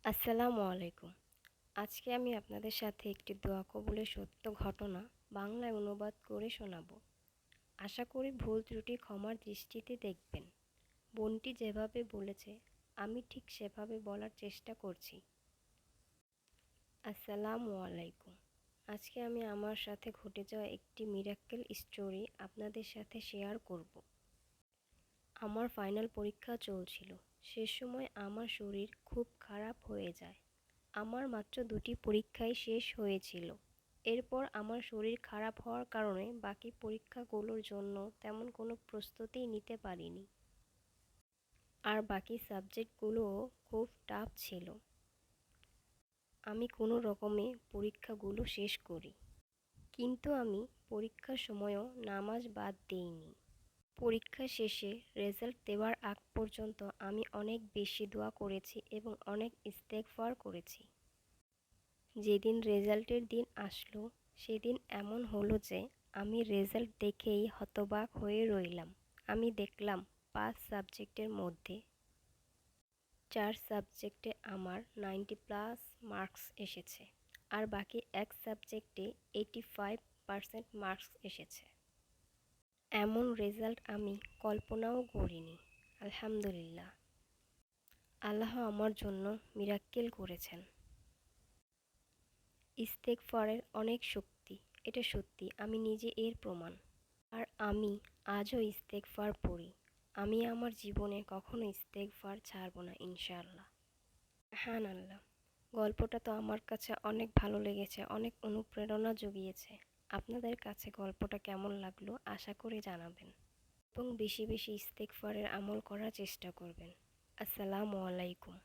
আসসালামু আলাইকুম। আজকে আমি আপনাদের সাথে একটি দোয়া কবুলের সত্য ঘটনা বাংলায় অনুবাদ করে শোনাবো। আশা করি ভুল ত্রুটি ক্ষমার দৃষ্টিতে দেখবেন। বোনটি যেভাবে বলেছে আমি ঠিক সেভাবে বলার চেষ্টা করছি। আসসালামু আলাইকুম। আজকে আমি আমার সাথে ঘটে যাওয়া একটি মিরাক্কেল স্টোরি আপনাদের সাথে শেয়ার করব। আমার ফাইনাল পরীক্ষা চলছিল। সে সময় আমার শরীর খুব খারাপ হয়ে যায়। আমার মাত্র ২টি পরীক্ষাই শেষ হয়েছিল। এরপর আমার শরীর খারাপ হওয়ার কারণে বাকি পরীক্ষাগুলোর জন্য তেমন কোনো প্রস্তুতিই নিতে পারিনি। আর বাকি সাবজেক্টগুলোও খুব টাফ ছিল। আমি কোনো রকমে পরীক্ষাগুলো শেষ করি। কিন্তু আমি পরীক্ষার সময়ও নামাজ বাদ দিইনি। পরীক্ষা শেষে রেজাল্ট দেওয়ার আগ পর্যন্ত আমি অনেক বেশি দোয়া করেছি এবং অনেক ইস্তেগফার করেছি। যেদিন রেজাল্টের দিন আসলো সেদিন এমন হলো যে আমি রেজাল্ট দেখেই হতবাক হয়ে রইলাম। আমি দেখলাম ৫ সাবজেক্টের মধ্যে ৪ সাবজেক্টে আমার 90+ মার্কস এসেছে, আর বাকি এক সাবজেক্টে 85% মার্কস এসেছে। এমন রেজাল্ট আমি কল্পনাও করিনি। আলহামদুলিল্লাহ, আল্লাহ আমার জন্য মিরাক্কেল করেছেন। ইস্তেগফারের অনেক শক্তি, এটা সত্যি, আমি নিজে এর প্রমাণ। আর আমি আজও ইস্তেগফার পড়ি। আমি আমার জীবনে কখনো ইস্তেগফার ছাড়ব না ইনশাআল্লাহ। সুবহানাল্লাহ। গল্পটা তো আমার কাছে অনেক ভালো লেগেছে, অনেক অনুপ্রেরণা জুগিয়েছে। আপনাদের কাছে গল্পটা কেমন লাগলো আশা করি জানাবেন এবং বেশি বেশি ইস্তেগফারের আমল করার চেষ্টা করবেন। আসসালামু আলাইকুম।